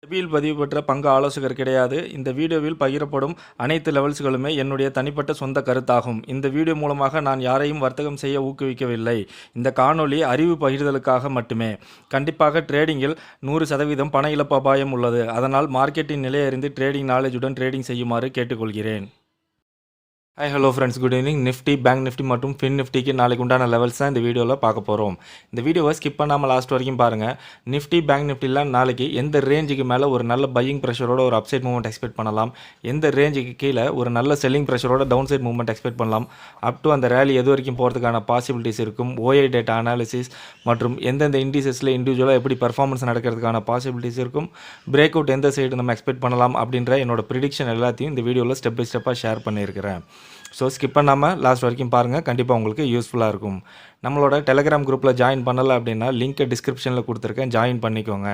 செபியில் பதிவு பெற்ற பங்கு ஆலோசகர் கிடையாது. இந்த வீடியோவில் பகிரப்படும் அனைத்து லெவல்ஸ்களுமே என்னுடைய தனிப்பட்ட சொந்த கருத்தாகும். இந்த வீடியோ மூலமாக நான் யாரையும் வர்த்தகம் செய்ய ஊக்குவிக்கவில்லை. இந்த காணொளி அறிவு பகிர்தலுக்காக மட்டுமே. கண்டிப்பாக ட்ரேடிங்கில் 100% பண இழப்பு அபாயம் உள்ளது. அதனால் மார்க்கெட்டின் நிலை அறிந்து ட்ரேடிங் நாலேஜுடன் ட்ரேடிங் செய்யுமாறு கேட்டுக்கொள்கிறேன். Hi hello friends, good evening. Nifty, bank Nifty மற்றும் ஃபின் நிஃப்டிக்கு நாளைக்கு உண்டான லெவல்ஸ் தான் இந்த வீடியோவில் பார்க்க போகிறோம். இந்த வீடியோவை ஸ்கிப் பண்ணாமல் லாஸ்ட் வரைக்கும் பாருங்கள். நிஃப்டி, பேங்க் நிஃப்டிலாம் நாளைக்கு எந்த ரேஞ்சுக்கு மேலே ஒரு நல்ல பையிங் ப்ரெஷரோட ஒரு அப்சைட் மூவ்மெண்ட் எக்ஸ்பெக்ட் பண்ணலாம், எந்த ரேஞ்சுக்கு கீழே ஒரு நல்ல செல்லிங் ப்ரெஷரோட டவுன் சைட் மூவ்மெண்ட் எக்ஸ்பெக்ட் பண்ணலாம், அப் டு அந்த ரேலி எது வரைக்கும் போகிறதுக்கான பாசிபிலிட்டிஸ் இருக்கும், ஓஐ டேட்டா அனாலிசிஸ் மற்றும் எந்தெந்த இண்டிசஸில் இண்டிவிஜுவலாக எப்படி பர்ஃபார்மன்ஸ் நடக்கிறதுக்கான பாசிபிலிட்டிஸ் இருக்கும், பிரேக் அவுட் எந்த சைடு நம்ம எக்ஸ்பெக்ட் பண்ணலாம் அப்படின்ற என்னோட ப்ரிடிக்ஷன் எல்லாத்தையும் இந்த வீடியோவில் ஸ்டெப் பை ஸ்டெப்பாக ஷேர் பண்ணியிருக்கிறேன். ஸோ ஸ்கிப் பண்ணாமல் லாஸ்ட் வரைக்கும் பாருங்கள், கண்டிப்பாக உங்களுக்கு யூஸ்ஃபுல்லாக இருக்கும். நம்மளோட டெலிகிராம் குரூப்பில் ஜாயின் பண்ணலை அப்படின்னா லிங்க்கை டிஸ்கிரிப்ஷனில் கொடுத்துருக்கேன், ஜாயின் பண்ணிக்கோங்க.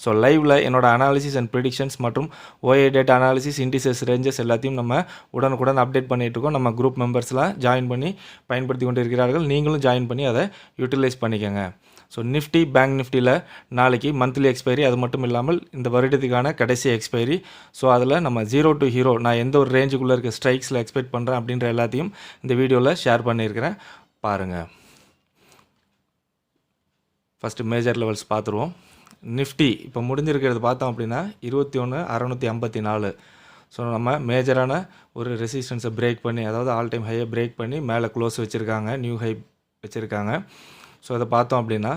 ஸோ லைவில் என்னோட அனாலிசிஸ் அண்ட் ப்ரிடிக்ஷன்ஸ் மற்றும் OA data analysis, indices, ranges எல்லாத்தையும் நம்ம உடனுக்குடன் அப்டேட் பண்ணிகிட்டு இருக்கோம். நம்ம குரூப் மெம்பர்ஸ்லாம் ஜாயின் பண்ணி பயன்படுத்தி கொண்டு இருக்கிறார்கள். நீங்களும் ஜாயின் பண்ணி அதை யூட்டிலைஸ் பண்ணிக்கோங்க. ஸோ நிஃப்டி, பேங்க் நிஃப்டியில் நாளைக்கு மந்த்லி எக்ஸ்பைரி, அது மட்டும் இல்லாமல் இந்த வருடத்துக்கான கடைசி எக்ஸ்பைரி. ஸோ அதில் நம்ம 0 to ஹீரோ நான் எந்த ஒரு ரேஞ்சுக்குள்ளே இருக்க ஸ்ட்ரைக்ஸில் எக்ஸ்பெக்ட் பண்ணுறேன் அப்படின்ற எல்லாத்தையும் இந்த வீடியோவில் ஷேர் பண்ணியிருக்கிறேன், பாருங்கள். ஃபஸ்ட்டு மேஜர் லெவல்ஸ் பார்த்துருவோம். நிஃப்டி இப்போ முடிஞ்சிருக்கிறது பார்த்தோம் அப்படின்னா 21,654. ஸோ நம்ம மேஜரான ஒரு ரெசிஸ்டன்ஸை பிரேக் பண்ணி, அதாவது ஆல் டைம் ஹையை பிரேக் பண்ணி மேலே க்ளோஸ் வச்சுருக்காங்க, நியூ ஹை வச்சுருக்காங்க. ஸோ அதை பார்த்தோம் அப்படின்னா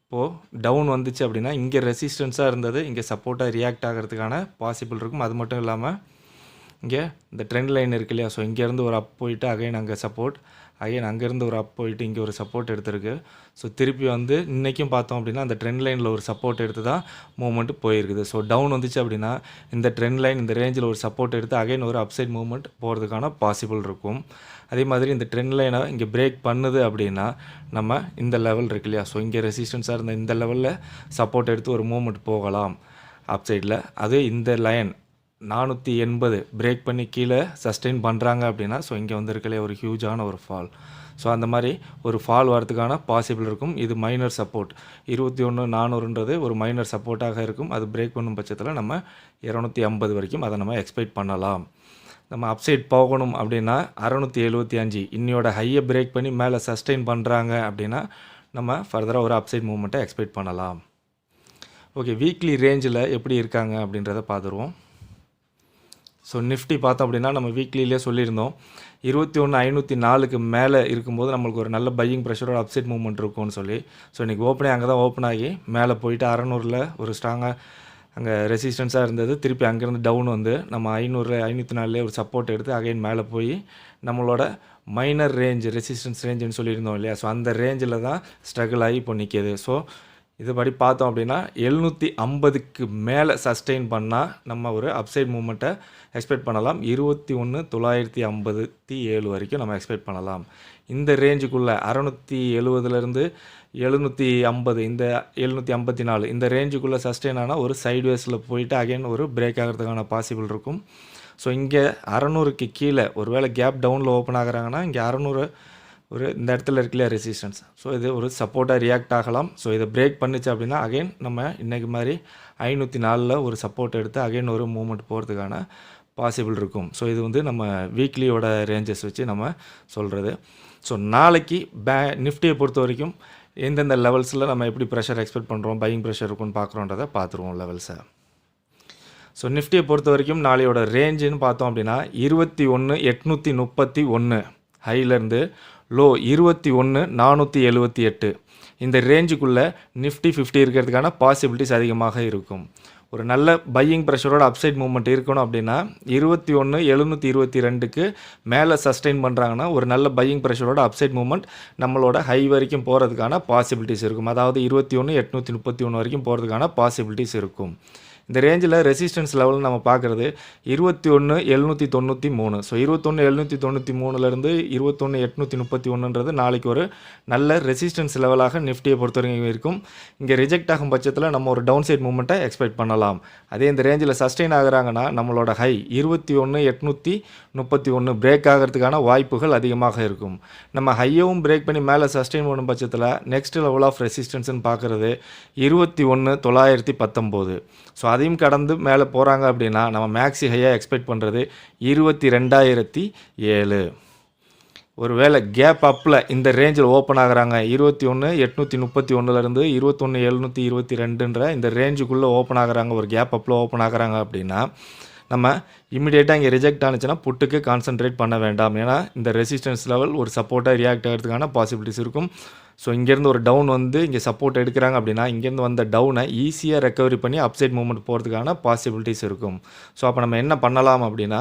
இப்போது டவுன் வந்துச்சு அப்படின்னா இங்கே ரெசிஸ்டன்ஸாக இருந்தது இங்கே சப்போர்ட்டாக ரியாக்ட் ஆகிறதுக்கான பாசிபிள் இருக்கும். அது மட்டும் இல்லாமல் இங்கே இந்த ட்ரெண்ட் லைன் இருக்கு இல்லையா, ஸோ இங்கேருந்து ஒரு அப் போயிட்டு அகைன் அங்கே சப்போர்ட், அகைன் அங்கேருந்து ஒரு அப் போயிட்டு இங்கே ஒரு சப்போர்ட் எடுத்திருக்கு. ஸோ திருப்பி வந்து இன்றைக்கும் பார்த்தோம் அப்படின்னா அந்த ட்ரெண்ட் லைனில் ஒரு சப்போர்ட் எடுத்து தான் மூவ்மெண்ட் போயிருக்குது. ஸோ டவுன் வந்துச்சு அப்படின்னா இந்த ட்ரெண்ட் லைன் இந்த ரேஞ்சில் ஒரு சப்போர்ட் எடுத்து அகைன் ஒரு அப்சைட் மூவ்மெண்ட் போகிறதுக்கான பாசிபிள் இருக்கும். அதே மாதிரி இந்த ட்ரெண்ட் லைனை இங்கே பிரேக் பண்ணுது அப்படின்னா நம்ம இந்த லெவல் இருக்கு இல்லையா, ஸோ இங்கே ரெசிஸ்டன்ஸாக இருந்த இந்த லெவலில் சப்போர்ட் எடுத்து ஒரு மூவ்மெண்ட் போகலாம் அப்சைடில். அது இந்த லைன் 480 பிரேக் பண்ணி கீழே சஸ்டெயின் பண்ணுறாங்க அப்படின்னா ஸோ இங்கே வந்துருக்கலையே ஒரு ஹியூஜான ஒரு ஃபால். ஸோ அந்த மாதிரி ஒரு ஃபால் வரதுக்கான பாசிபிள் இருக்கும். இது மைனர் சப்போர்ட் 21,400ன்றது ஒரு மைனர் சப்போர்ட்டாக இருக்கும். அது பிரேக் பண்ணும் பட்சத்தில் நம்ம 250 வரைக்கும் அதை நம்ம எக்ஸ்பெக்ட் பண்ணலாம். நம்ம அப்சைட் போகணும் அப்படின்னா 675 இன்னையோட ஹையை பிரேக் பண்ணி மேலே சஸ்டெயின் பண்ணுறாங்க அப்படின்னா நம்ம ஃபர்தராக ஒரு அப்சைட் மூவ்மெண்ட்டை எக்ஸ்பெக்ட் பண்ணலாம். ஓகே, வீக்லி ரேஞ்சில் எப்படி இருக்காங்க அப்படின்றத பார்த்துருவோம். ஸோ நிஃப்டி பார்த்தோம் அப்படின்னா நம்ம வீக்லியிலே சொல்லியிருந்தோம் 21,504க்கு மேலே இருக்கும்போது நம்மளுக்கு ஒரு நல்ல பையிங் ப்ரெஷரோட அப்சைட் மூவ்மெண்ட் இருக்கும்னு சொல்லி. ஸோ இன்றைக்கி ஓப்பனே அங்கே தான் ஓப்பன் ஆகி மேலே போயிட்டு 600ல் ஒரு ஸ்ட்ராங்காக அங்கே ரெசிஸ்டன்ஸாக இருந்தது. திருப்பி அங்கேருந்து டவுன் வந்து நம்ம 500, 504லே ஒரு சப்போர்ட் எடுத்து அகைன் மேலே போய் நம்மளோட மைனர் ரேஞ்ச் ரெசிஸ்டன்ஸ் ரேஞ்சுன்னு சொல்லியிருந்தோம் இல்லையா, ஸோ அந்த ரேஞ்சில் தான் ஸ்ட்ரகிள் ஆகி இப்போ நிற்கிது. ஸோ இதுபடி பார்த்தோம் அப்படின்னா 750க்கு மேலே சஸ்டெயின் பண்ணால் நம்ம ஒரு அப்சைட் மூவ்மெண்ட்டை எக்ஸ்பெக்ட் பண்ணலாம். 21,957 வரைக்கும் நம்ம எக்ஸ்பெக்ட் பண்ணலாம். இந்த ரேஞ்சுக்குள்ளே 670லேருந்து 750, இந்த 754 இந்த ரேஞ்சுக்குள்ளே சஸ்டெயின் ஆனால் ஒரு சைட்வேஸில் போயிட்டு அகைன் ஒரு பிரேக் ஆகிறதுக்கான பாசிபிள் இருக்கும். ஸோ இங்கே 600க்கு கீழே ஒரு வேளை கேப் டவுனில் ஓப்பன் ஆகிறாங்கன்னா இங்கே 600 ஒரு இந்த இடத்துல இருக்குல்லையா ரெசிஸ்டன்ஸ், ஸோ இது ஒரு சப்போர்ட்டாக ரியாக்ட் ஆகலாம். ஸோ இதை பிரேக் பண்ணிச்சு அப்படின்னா அகைன் நம்ம இன்றைக்கு மாதிரி 504ல் ஒரு சப்போர்ட் எடுத்து அகைன் ஒரு மூவ்மெண்ட் போகிறதுக்கான பாசிபிள் இருக்கும். ஸோ இது வந்து நம்ம வீக்லியோட ரேஞ்சஸ் வச்சு நம்ம சொல்கிறது. ஸோ நாளைக்கு நிஃப்டியை பொறுத்த வரைக்கும் எந்தெந்த லெவல்ஸில் நம்ம எப்படி ப்ரெஷர் எக்ஸ்பெக்ட் பண்ணுறோம், பையிங் ப்ரெஷர் இருக்குன்னு பார்க்குறோன்றதை பார்த்துருவோம் லெவல்ஸை. ஸோ நிஃப்டியை பொறுத்த வரைக்கும் நாளையோட ரேஞ்சுன்னு பார்த்தோம் அப்படின்னா 21,831 ஹைலேருந்து லோ 21,478 இந்த ரேஞ்சுக்குள்ளே நிஃப்டி 50 இருக்கிறதுக்கான பாசிபிலிட்டிஸ் அதிகமாக இருக்கும். ஒரு நல்ல பையிங் ப்ரெஷரோட அப்சைட் மூவ்மெண்ட் இருக்கணும் அப்படின்னா 21,722க்கு மேலே சஸ்டெயின் பண்ணுறாங்கன்னா ஒரு நல்ல பையிங் ப்ரெஷரோட அப்சைட் மூவ்மெண்ட் நம்மளோட ஹை வரைக்கும் போகிறதுக்கான பாசிபிலிட்டிஸ் இருக்கும். அதாவது 21,831 வரைக்கும் போகிறதுக்கான பாசிபிலிட்டிஸ் இருக்கும். இந்த ரேஞ்சில் ரெசிஸ்டன்ஸ் லெவல் நம்ம பார்க்குறது 21,793. ஸோ 21,793லேருந்து 21,831ன்றது நாளைக்கு ஒரு நல்ல ரெசிஸ்டன்ஸ் லெவலாக நிஃப்டியை பொறுத்த வரைக்கும் இருக்கும். இங்கே ரிஜெக்ட் ஆகும் பட்சத்தில் நம்ம ஒரு டவுன் சைட் மூவ்மெண்ட்டை எக்ஸ்பெக்ட் பண்ணலாம். அதே இந்த ரேஞ்சில் சஸ்டெயின் ஆகுறாங்கன்னா நம்மளோட ஹை 21,831 பிரேக் ஆகிறதுக்கான வாய்ப்புகள் அதிகமாக இருக்கும். நம்ம ஹையவும் பிரேக் பண்ணி மேலே சஸ்டெயின் பண்ணும் பட்சத்தில் நெக்ஸ்ட் லெவல் ஆஃப் ரெசிஸ்டன்ஸ்னு பார்க்குறது 21,919. ஸோ அதையும் கடந்து மேலே போகிறாங்க அப்படின்னா நம்ம மேக்ஸி ஹையாக எக்ஸ்பெக்ட் பண்ணுறது 22,007. ஒருவேளை கேப் அப்பில் இந்த ரேஞ்சில் ஓப்பன் ஆகுறாங்க 21,831லேருந்து 21,722ன்ற இந்த ரேஞ்சுக்குள்ளே ஓப்பன் ஆகுறாங்க, ஒரு கேப் அப்பில் ஓப்பன் ஆகுறாங்க அப்படின்னா நம்ம இமிடியேட்டாக இங்கே ரிஜெக்ட் ஆனிச்சுன்னா புட்டுக்கு கான்சன்ட்ரேட் பண்ண வேண்டாம். ஏன்னா இந்த ரெசிஸ்டன்ஸ் லெவல் ஒரு சப்போர்ட்டாக ரியாக்ட் ஆகிறதுக்கான பாசிபிலிட்டிஸ் இருக்கும். ஸோ இங்கேருந்து ஒரு டவுன் வந்து இங்கே சப்போர்ட் எடுக்கிறாங்க அப்படின்னா இங்கேருந்து வந்த டவுனை ஈஸியாக ரெக்கவரி பண்ணி அப்சைட் மூவ்மெண்ட் போகிறதுக்கான பாசிபிலிட்டிஸ் இருக்கும். ஸோ அப்போ நம்ம என்ன பண்ணலாம் அப்படின்னா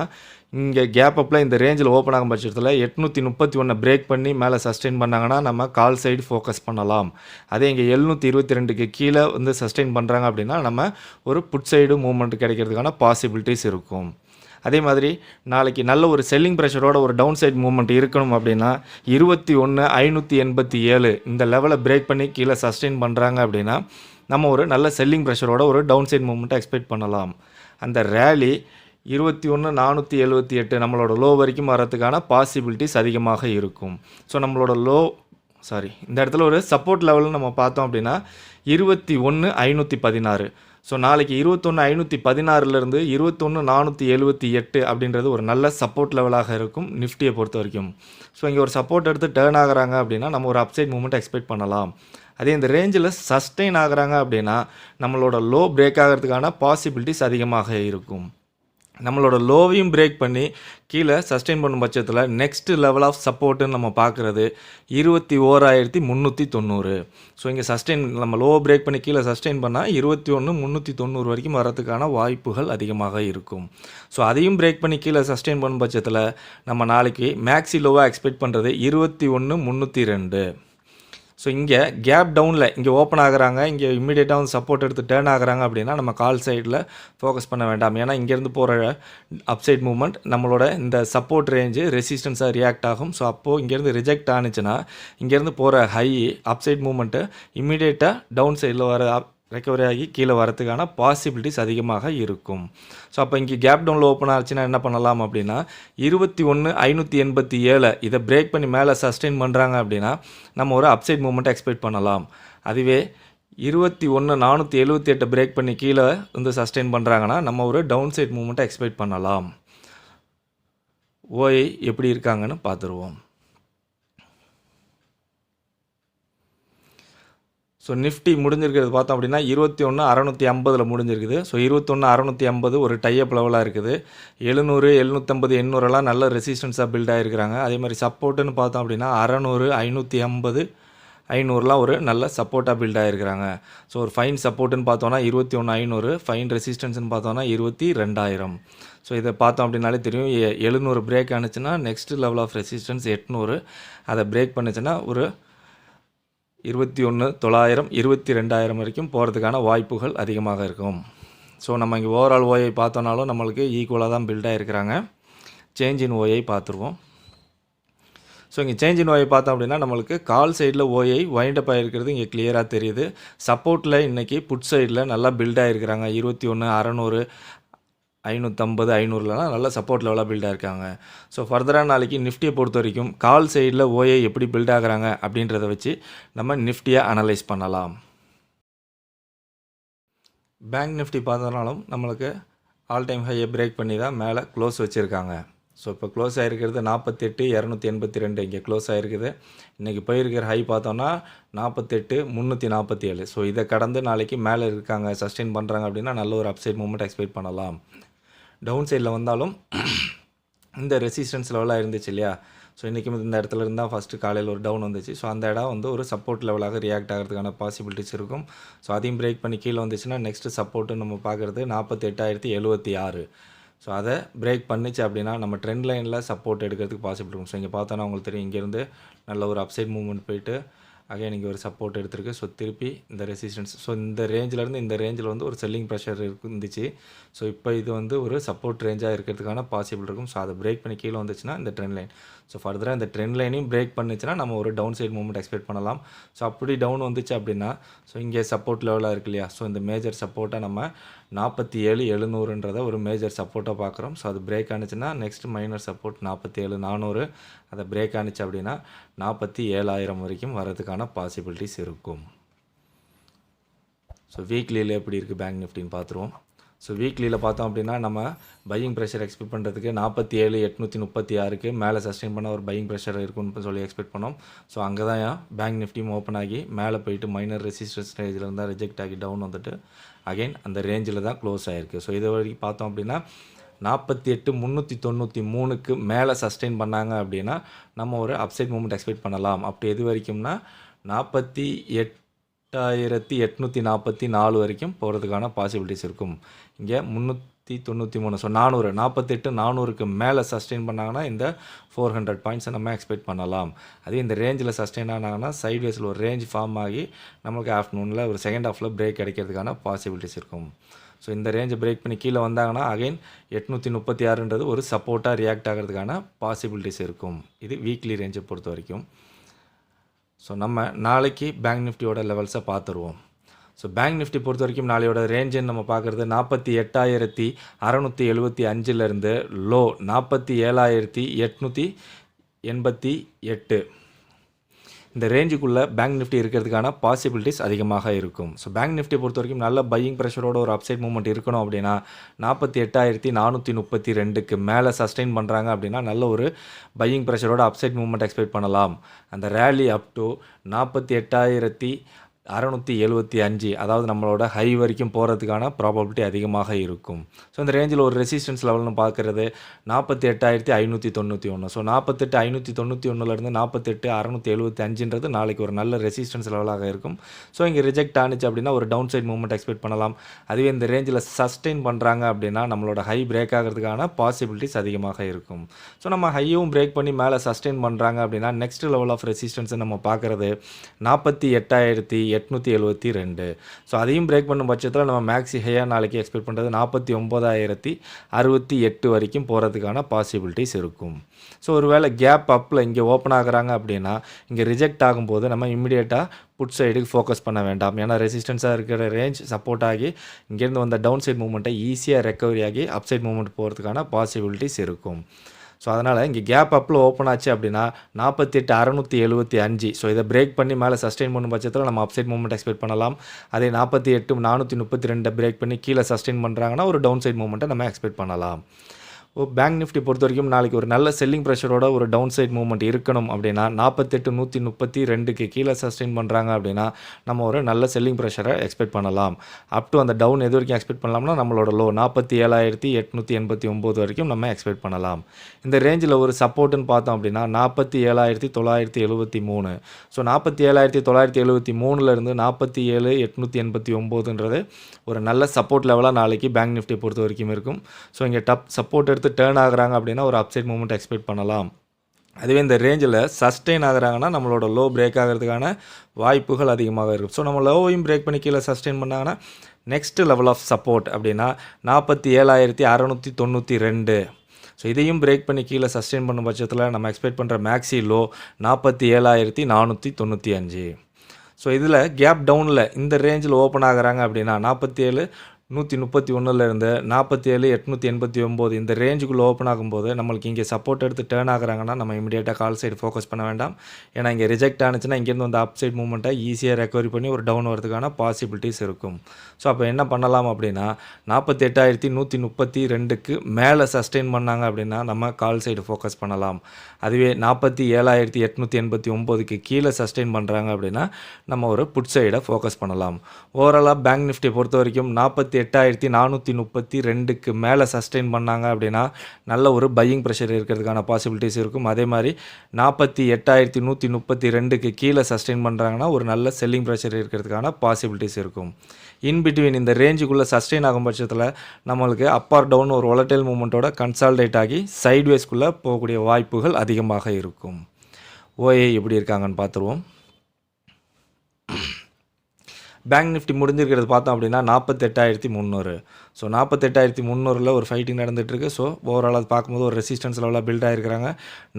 இங்கே கேப் அப்பில் இந்த ரேஞ்சில் ஓப்பன் ஆகும் பட்சத்தில் 831 பிரேக் பண்ணி மேலே சஸ்டெயின் பண்ணாங்கன்னா நம்ம கால் சைடு ஃபோக்கஸ் பண்ணலாம். அதே இங்கே 722க்கு கீழே வந்து சஸ்டெயின் பண்ணுறாங்க அப்படின்னா நம்ம ஒரு புட் சைடு மூவ்மெண்ட் கிடைக்கிறதுக்கான பாசிபிலிட்டிஸ் இருக்கும். அதே மாதிரி நாளைக்கு நல்ல ஒரு செல்லிங் ப்ரெஷரோட ஒரு டவுன் சைட் மூவ்மெண்ட் இருக்கணும் அப்படின்னா 21,587 இந்த லெவலை பிரேக் பண்ணி கீழே சஸ்டெயின் பண்ணுறாங்க அப்படின்னா நம்ம ஒரு நல்ல செல்லிங் ப்ரெஷரோட ஒரு டவுன் சைட் மூவ்மெண்ட்டை எக்ஸ்பெக்ட் பண்ணலாம். அந்த ரேலி 21,478 நம்மளோட லோ வரைக்கும் வரதுக்கான பாசிபிலிட்டிஸ் அதிகமாக இருக்கும். ஸோ நம்மளோட இந்த இடத்துல ஒரு சப்போர்ட் லெவல்னு நம்ம பார்த்தோம் அப்படின்னா 21,516. ஸோ நாளைக்கு 21,516லேருந்து 21,478 அப்படின்றது ஒரு நல்ல சப்போர்ட் லெவலாக இருக்கும் நிஃப்டியை பொறுத்த வரைக்கும். ஸோ இங்கே ஒரு சப்போர்ட் எடுத்து டேர்ன் ஆகுறாங்க அப்படின்னா நம்ம ஒரு அப்சைட் மூவ்மெண்ட் எக்ஸ்பெக்ட் பண்ணலாம். அதே இந்த ரேஞ்சில் சஸ்டெயின் ஆகுறாங்க அப்படின்னா நம்மளோட லோ பிரேக் ஆகிறதுக்கான பாசிபிலிட்டிஸ் அதிகமாக இருக்கும். நம்மளோட லோவையும் பிரேக் பண்ணி கீழே சஸ்டெயின் பண்ணும் பட்சத்தில் நெக்ஸ்ட் லெவல் ஆஃப் சப்போர்ட்டுன்னு நம்ம பார்க்குறது 21,390. ஸோ இங்கே சஸ்டெயின் நம்ம லோ பிரேக் பண்ணி கீழே சஸ்டெயின் பண்ணால் 21,390 வரைக்கும் வரதுக்கான வாய்ப்புகள் அதிகமாக இருக்கும். ஸோ அதையும் பிரேக் பண்ணி கீழே சஸ்டெயின் பண்ணும் பட்சத்தில் நம்ம நாளைக்கு மேக்ஸி லோவாக எக்ஸ்பெக்ட் பண்ணுறது 21,302. ஸோ இங்கே கேப் டவுனில் இங்கே ஓப்பன் ஆகுறாங்க, இங்கே இம்மிடியேட்டாக வந்து சப்போர்ட் எடுத்து டேர்ன் ஆகுறாங்க அப்படின்னா நம்ம கால் சைடில் ஃபோக்கஸ் பண்ண வேண்டாம். ஏன்னா இங்கேருந்து போகிற அப்சைட் மூவ்மெண்ட் நம்மளோட இந்த சப்போர்ட் ரேஞ்சு ரெசிஸ்டன்ஸாக ரியாக்ட் ஆகும். ஸோ அப்போது இங்கேருந்து ரிஜெக்ட் ஆனிச்சுன்னா இங்கேருந்து போகிற ஹை அப்சைட் மூவ்மெண்ட்டு இம்மிடியேட்டாக டவுன் சைடில் வர ரெக்கவரி ஆகி கீழே வரதுக்கான பாசிபிலிட்டிஸ் அதிகமாக இருக்கும். ஸோ அப்போ இங்கே கேப் டவுனில் ஓப்பன் ஆச்சுன்னா என்ன பண்ணலாம் அப்படின்னா 21,587 இதை பிரேக் பண்ணி மேலே சஸ்டெயின் பண்ணுறாங்க அப்படின்னா நம்ம ஒரு அப்சைட் மூவ்மெண்ட்டை எக்ஸ்பெக்ட் பண்ணலாம். அதுவே 21,478 பிரேக் பண்ணி கீழே வந்து சஸ்டெயின் பண்ணுறாங்கன்னா நம்ம ஒரு டவுன் சைட் மூவ்மெண்ட்டை எக்ஸ்பெக்ட் பண்ணலாம். ஓஐ எப்படி இருக்காங்கன்னு பார்த்துருவோம். ஸோ நிஃப்டி முடிஞ்சிருக்கிறது பார்த்தோம் அப்படின்னா 21,650 முடிஞ்சிருக்குது. ஸோ 21,650 ஒரு டைஅப் லெவலாக இருக்குது. 700, 750, 800 நல்ல ரெசிஸ்டன்ஸாக பில்ட் ஆகிருக்கிறாங்க. அதே மாதிரி சப்போர்ட்டுன்னு பார்த்தோம் அப்படின்னா 600, 550, 500 ஒரு நல்ல சப்போர்ட்டாக பில்ட் ஆகிருக்கிறாங்க. ஸோ ஒரு ஃபைன் சப்போர்ட்டுன்னு பார்த்தோன்னா 21,500, ஃபைன் ரெசிஸ்டன்ஸ்னு பார்த்தோன்னா 22,000. ஸோ இதை பார்த்தோம் அப்படின்னாலே தெரியும் 700 பிரேக் ஆனிச்சுன்னா நெக்ஸ்ட் லெவல் ஆஃப் ரெசிஸ்டன்ஸ் 800, அதை பிரேக் பண்ணிச்சுன்னா ஒரு 21,900, 22,000 வரைக்கும் போகிறதுக்கான வாய்ப்புகள் அதிகமாக இருக்கும். ஸோ நம்ம இங்கே ஓவரால் ஓஐ பார்த்தோன்னாலும் நம்மளுக்கு ஈக்குவலாக தான் பில்ட் ஆகிருக்கிறாங்க. சேஞ்ச் இன் ஓஐ பார்த்துருவோம். ஸோ இங்கே சேஞ்ச் இன் ஓஐ பார்த்தோம் அப்படின்னா நம்மளுக்கு கால் சைடில் ஓஐ வைண்டப் ஆகிருக்கிறது இங்கே கிளியராக தெரியுது. சப்போர்ட்டில் இன்றைக்கி புட் சைடில் நல்லா பில்ட் ஆகிருக்கிறாங்க. 21,600, 550, 500 நல்ல சப்போர்ட் லெவலாக பில்ட் ஆகிருக்காங்க. ஸோ ஃபர்தராக நாளைக்கு நிஃப்டியை பொறுத்த வரைக்கும் கால் சைடில் ஓஏ எப்படி பில்ட் ஆகுறாங்க அப்படின்றத வச்சு நம்ம நிஃப்டியை அனலைஸ் பண்ணலாம். பேங்க் நிஃப்டி பார்த்தனாலும் நம்மளுக்கு ஆல் டைம் ஹையை பிரேக் பண்ணி தான் மேலே க்ளோஸ் வச்சுருக்காங்க. ஸோ இப்போ க்ளோஸ் ஆகிருக்கிறது 48,282 இங்கே க்ளோஸ் ஆகிருக்குது. இன்றைக்கி போயிருக்கிற ஹை பார்த்தோன்னா 48,347. ஸோ இதை கடந்து நாளைக்கு மேலே இருக்காங்க, சஸ்டெயின் பண்ணுறாங்க அப்படின்னா நல்ல ஒரு அப்சைட் மூவ்மெண்ட் எக்ஸ்பெக்ட் பண்ணலாம். டவுன் சைடில் வந்தாலும் இந்த ரெசிஸ்டன்ஸ் லெவலாக இருந்துச்சு இல்லையா. ஸோ இன்றைக்கும் இந்த இடத்துல இருந்தால் ஃபஸ்ட்டு காலையில் ஒரு டவுன் வந்துச்சு. ஸோ அந்த இடம் வந்து ஒரு சப்போர்ட் லெவலாக ரியாக்ட் ஆகிறதுக்கான பாசிபிலிட்டிஸ் இருக்கும். ஸோ அதையும் பிரேக் பண்ணி கீழே வந்துச்சுன்னா நெக்ஸ்ட்டு சப்போர்ட்டு நம்ம பார்க்குறது 48,076. ஸோ அதை பிரேக் பண்ணிச்சு அப்படின்னா நம்ம ட்ரெண்ட் லைனில் சப்போர்ட் எடுக்கிறதுக்கு பாசிபிள் இருக்கும். ஸோ இங்கே பார்த்தோன்னா உங்களுக்கு தெரியும் இங்கேருந்து நல்ல ஒரு அப்சைட் மூவ்மெண்ட் போயிட்டு அகைன் இங்கே ஒரு சப்போர்ட் எடுத்திருக்கு. ஸோ திருப்பி இந்த ரெசிஸ்டன்ஸ், ஸோ இந்த ரேஞ்சிலேருந்து இந்த ரேஞ்சில் வந்து ஒரு செல்லிங் ப்ரெஷர் இருந்துச்சு. ஸோ இப்போ இது வந்து ஒரு சப்போர்ட் ரேஞ்சாக இருக்கிறதுக்கான பாசிபிள் இருக்கும். ஸோ அதை பிரேக் பண்ணி கீழே வந்துச்சுன்னா இந்த ட்ரெண்ட் லைன், ஸோ ஃபர்தராக இந்த ட்ரெண்ட் லைனையும் பிரேக் பண்ணிச்சுன்னா நம்ம ஒரு டவுன் சைட் மூவ்மெண்ட் எக்ஸ்பெக்ட் பண்ணலாம். ஸோ அப்படி டவுன் வந்துச்சு அப்படின்னா ஸோ இங்கே சப்போர்ட் லெவலாக இருக்கு இல்லையா. ஸோ இந்த மேஜர் சப்போர்ட்டாக நம்ம 47,700ன்றதை ஒரு மேஜர் சப்போர்ட்டாக பார்க்குறோம். ஸோ அது பிரேக் ஆனிச்சுன்னா நெக்ஸ்ட் மைனர் சப்போர்ட் 47,400, அதை பிரேக் ஆனிச்சு அப்படின்னா 47,000 வரைக்கும் வரதுக்கான பாசிபிலிட்டிஸ் இருக்கும். ஸோ வீக்லியில் எப்படி இருக்குது பேங்க் நிஃப்டின்னு பார்த்துருவோம். ஸோ வீக்லியில் பார்த்தோம் அப்படின்னா நம்ம பையிங் ப்ரெஷர் எக்ஸ்பெக்ட் பண்ணுறதுக்கு 47,836க்கு மேலே சஸ்டெயின் பண்ண ஒரு பையிங் ப்ரெஷர் இருக்குன்னு சொல்லி எக்ஸ்பெக்ட் பண்ணோம். ஸோ அங்கே தான் பேங்க் நிஃப்டியும் ஓப்பன் ஆகி மேலே போயிட்டு மைனர் ரெசிஸ்டன்ஸ் ரேஞ்சில் இருந்தால் ரிஜெக்ட் ஆகி டவுன் வந்துட்டு அகைன் அந்த ரேஞ்சில் தான் க்ளோஸ் ஆகிருக்கு. ஸோ இது வரைக்கும் பார்த்தோம் அப்படின்னா 48,393க்கு மேலே சஸ்டெயின் பண்ணாங்க அப்படின்னா நம்ம ஒரு அப்சைட் மூவ்மெண்ட் எக்ஸ்பெக்ட் பண்ணலாம். அப்படி எது வரைக்கும்னா 48,844 வரைக்கும் போகிறதுக்கான பாசிபிலிட்டிஸ் இருக்கும். இங்கே 393, ஸோ 400, 48,400க்கு மேலே சஸ்டெயின் பண்ணாங்கன்னா இந்த 400 பாயிண்ட்ஸை நம்ம எக்ஸ்பெக்ட் பண்ணலாம். அதே இந்த ரேஞ்சில் சஸ்டெயின் ஆனாங்கன்னா சைட்வேஸில் ஒரு ரேஞ்ச் ஃபார்ம் ஆகி நம்மளுக்கு ஆஃப்டர்நூனில் ஒரு செகண்ட் ஹாஃபில் பிரேக் கிடைக்கிறதுக்கான பாசிபிலிட்டிஸ் இருக்கும். ஸோ இந்த ரேஞ்சை பிரேக் பண்ணி கீழே வந்தாங்கன்னா அகைன் 836ன்றது ஒரு சப்போர்ட்டாக ரியாக்ட் ஆகிறதுக்கான பாசிபிலிட்டிஸ் இருக்கும். இது வீக்லி ரேஞ்சை பொறுத்த வரைக்கும். ஸோ நம்ம நாளைக்கு பேங்க் நிஃப்டியோட லெவல்ஸை பார்த்துருவோம். ஸோ பேங்க் நிஃப்டி பொறுத்த வரைக்கும் நாளையோட ரேஞ்சுன்னு நம்ம பார்க்குறது 48,675லேருந்து லோ 47,888. இந்த ரேஞ்சுக்குள்ளே பேங்க் நிஃப்டி இருக்கிறதுக்கான பாசிபிலிட்டிஸ் அதிகமாக இருக்கும். ஸோ பேங்க் நிஃப்டி பொறுத்த வரைக்கும் நல்ல பையிங் ப்ரெஷரோட ஒரு அப்சைட் மூவ்மெண்ட் இருக்கணும் அப்படின்னா 48,432க்கு மேலே சஸ்டெயின் பண்ணுறாங்க அப்படின்னா நல்ல ஒரு பையிங் ப்ரெஷரோட அப்சைட் மூவ்மெண்ட் எக்ஸ்பெக்ட் பண்ணலாம். அந்த ரேலி அப் டு 48,675, அதாவது நம்மளோட ஹை வரைக்கும் போகிறதுக்கான ப்ராபபிலிட்டி அதிகமாக இருக்கும். ஸோ இந்த ரேஞ்சில் ஒரு ரெசிஸ்டன்ஸ் லெவல்னு பார்க்குறது 48,591. ஸோ 48,591லேருந்து 48,675ன்றது நாளைக்கு ஒரு நல்ல ரெசிஸ்டன்ஸ் லெவலாக இருக்கும். ஸோ இங்கே ரிஜெக்ட் ஆனிச்சு அப்படின்னா ஒரு டவுன் சைட் மூவ்மெண்ட் எக்ஸ்பெக்ட் பண்ணலாம். அதுவே இந்த ரேஞ்சில் சஸ்டெயின் பண்ணுறாங்க அப்படின்னா நம்மளோட ஹை பிரேக் ஆகிறதுக்கான பாசிபிலிட்டிஸ் அதிகமாக இருக்கும். ஸோ நம்ம ஹையும் பிரேக் பண்ணி மேலே சஸ்டெயின் பண்ணுறாங்க அப்படின்னா நெக்ஸ்ட் லெவல் ஆஃப் ரெசிஸ்டன்ஸை நம்ம பார்க்குறது 48,872. ஸோ அதையும் பிரேக் பண்ணும் பட்சத்தில் நம்ம மேக்ஸி ஹையாக நாளைக்கு எக்ஸ்பெக்ட் பண்ணுறது 49,068 வரைக்கும் போகிறதுக்கான பாசிபிலிட்டிஸ் இருக்கும். ஸோ ஒரு வேளை கேப் அப்பில் இங்கே ஓப்பன் ஆகுறாங்க அப்படின்னா இங்கே ரிஜெக்ட் ஆகும்போது நம்ம இம்மிடியேட்டாக புட் சைடுக்கு ஃபோக்கஸ் பண்ண வேண்டாம். ஏன்னா ரெசிஸ்டன்ஸாக இருக்கிற ரேஞ்ச் சப்போர்ட் ஆகி இங்கேருந்து வந்த டவுன் சைட் மூவ்மெண்ட்டை ஈஸியாக ரெக்கவரி ஆகி அப் சைட் மூவ்மெண்ட் போகிறதுக்கான பாசிபிலிட்டிஸ் இருக்கும். ஸோ அதனால் இங்கே கேப் அப்பில் ஓப்பன் ஆச்சு அப்படின்னா 48,675. ஸோ இதை பிரேக் பண்ணி மேலே சஸ்டெயின் பண்ணும் பட்சத்தில் நம்ம அப்சைட் மூவ்மெண்ட் எக்ஸ்பெக்ட் பண்ணலாம். அதே 48,432 பிரேக் பண்ணி கீழே சஸ்டெயின் பண்ணுறாங்கன்னா ஒரு டவுன் சைட் மூவ்மெண்ட்டை நம்ம எக்ஸ்பெக்ட் பண்ணலாம். பேங்க் நிஃப்டி பொறுத்த வரைக்கும் நாளைக்கு ஒரு நல்ல செல்லிங் ப்ரெஷரோட ஒரு டவுன் சைட் மூவ்மெண்ட் இருக்கணும் அப்படின்னா 48,132க்கு கீழே சஸ்டெயின் பண்ணுறாங்க அப்படின்னா நம்ம ஒரு நல்ல செல்லிங் ப்ரெஷரை எக்ஸ்பெக்ட் பண்ணலாம். அப் டு அந்த டவுன் எது வரைக்கும் எக்ஸ்பெக்ட் பண்ணலாம்னா நம்மளோட லோ 47,889 வரைக்கும் நம்ம எக்ஸ்பெக்ட் பண்ணலாம். இந்த ரேஞ்சில் ஒரு சப்போர்ட்டுன்னு பார்த்தோம் அப்படின்னா 47,973. ஸோ 47,973லேருந்து 47,889ன்றது ஒரு நல்ல சப்போர்ட் லெவலாக நாளைக்கு பேங்க் நிஃப்டி பொறுத்த வரைக்கும் இருக்கும். ஸோ இங்கே சப்போர்ட் எடுத்து டேர்ன் ஆகுறாங்க அப்படின்னா ஒரு அப்சைட் மூவ்மெண்ட் எக்ஸ்பெக்ட் பண்ணலாம். அதுவே இந்த ரேஞ்சில் சஸ்டெயின் ஆகுறாங்கன்னா நம்மளோட லோ பிரேக் ஆகிறதுக்கான வாய்ப்புகள் அதிகமாக இருக்கும். ஸோ நம்ம லோவையும் பிரேக் பண்ணி கீழே சஸ்டெயின் பண்ணாங்கன்னா நெக்ஸ்ட் லெவல் ஆஃப் சப்போர்ட் அப்படின்னா 47,692. ஸோ இதையும் பிரேக் பண்ணி கீழே சஸ்டெயின் பண்ணும் பட்சத்தில் நம்ம எக்ஸ்பெக்ட் பண்ணுற மேக்ஸி லோ 47,495. ஸோ இதில் கேப் டவுனில் இந்த ரேஞ்சில் ஓப்பன் ஆகுறாங்க அப்படின்னா 47,131லேருந்து 47,889 இந்த ரேஞ்சுக்குள்ளே ஓப்பன் ஆகும்போது நம்மளுக்கு இங்கே சப்போர்ட் எடுத்து டேர்ன் ஆகுறாங்கன்னா நம்ம இமீடியட்டாக கால் சைடு ஃபோக்கஸ் பண்ண வேண்டாம். ஏன்னா இங்கே ரிஜெக்ட் ஆனிச்சுன்னா இங்கேருந்து வந்து அப் சைட் மூவ்மெண்ட்டை ஈஸியாக ரெக்கவரி பண்ணி ஒரு டவுன் வரதுக்கான பாசிபிலிட்டிஸ் இருக்கும். ஸோ அப்போ என்ன பண்ணலாம் அப்படின்னா 48,132க்கு மேலே சஸ்டெயின் பண்ணாங்க அப்படின்னா நம்ம கால் சைடு ஃபோக்கஸ் பண்ணலாம். அதுவே 47,889க்கு கீழே சஸ்டெயின் பண்ணுறாங்க அப்படின்னா நம்ம ஒரு புட் சைடை ஃபோக்கஸ் பண்ணலாம். ஓவராலாக பேங்க் நிஃப்டியை பொறுத்த வரைக்கும் 48,432க்கு மேலே சஸ்டெயின் பண்ணாங்க அப்படின்னா நல்ல ஒரு பையிங் ப்ரெஷர் இருக்கிறதுக்கான பாசிபிலிட்டிஸ் இருக்கும். அதே மாதிரி 48,132க்கு கீழே சஸ்டெயின் பண்ணுறாங்கன்னா ஒரு நல்ல செல்லிங் ப்ரெஷர் இருக்கிறதுக்கான பாசிபிலிட்டிஸ் இருக்கும். இன்பிட்வீன் இந்த ரேஞ்சுக்குள்ளே சஸ்டெயின் ஆகும் பட்சத்தில் நம்மளுக்கு அப் ஆர் டவுன் ஒரு வாலடைல் மூவ்மெண்ட்டோட கன்சால்டேட் ஆகி சைட்வேஸ்க்குள்ளே போகக்கூடிய வாய்ப்புகள் அதிகமாக இருக்கும். ஓஏ எப்படி இருக்காங்கன்னு பார்த்துருவோம். பேங்க் நிஃப்டி முடிஞ்சிருக்கிறது பார்த்தோம் அப்படின்னா 48,300. ஸோ 48,300ல் ஒரு ஃபைட்டிங் நடந்துகிட்ருக்கு. ஸோ ஓவரால் அது பார்க்கும்போது ஒரு ரெசிஸ்டன்ஸ் லெவலாக பில்ட் ஆகிருக்கிறாங்க.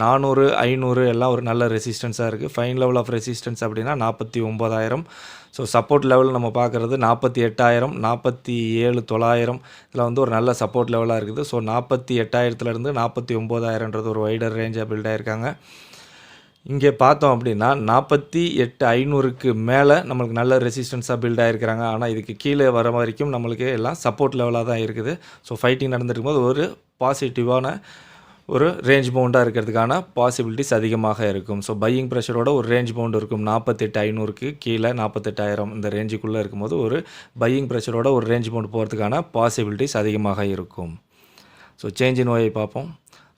400, 500 எல்லாம் ஒரு நல்ல ரெசிஸ்டன்ஸாக இருக்குது. ஃபைன் லெவல் ஆஃப் ரெசிஸ்டன்ஸ் அப்படின்னா 49,000. ஸோ சப்போர்ட் லெவல் நம்ம பார்க்குறது 48,000, 47,900 இதில் வந்து ஒரு நல்ல சப்போர்ட் லெவலாக இருக்குது. ஸோ 48,000லேருந்து 49,000ன்றது ஒரு வைடர் ரேஞ்சாக பில்ட் ஆகிருக்காங்க. இங்கே பார்த்தோம் அப்படின்னா 48,500க்கு மேலே நம்மளுக்கு நல்ல ரெசிஸ்டன்ஸாக பில்ட் ஆகிருக்கிறாங்க. ஆனால் இதுக்கு கீழே வர வரைக்கும் நம்மளுக்கு எல்லாம் சப்போர்ட் லெவலாக தான் இருக்குது. ஸோ ஃபைட்டிங் நடந்துட்டு போது ஒரு பாசிட்டிவான ஒரு ரேஞ்ச் பவுண்டாக இருக்கிறதுக்கான பாசிபிலிட்டிஸ் அதிகமாக இருக்கும். ஸோ பையிங் ப்ரெஷரோட ஒரு ரேஞ்ச் பவுண்ட் இருக்கும். 48,500க்கு கீழே 48,000 இந்த ரேஞ்சுக்குள்ளே இருக்கும்போது ஒரு பையிங் ப்ரெஷரோட ஒரு ரேஞ்ச் பவுண்ட் போகிறதுக்கான பாசிபிலிட்டிஸ் அதிகமாக இருக்கும். ஸோ சேஞ்ச் இன் ஓஐ பார்ப்போம்.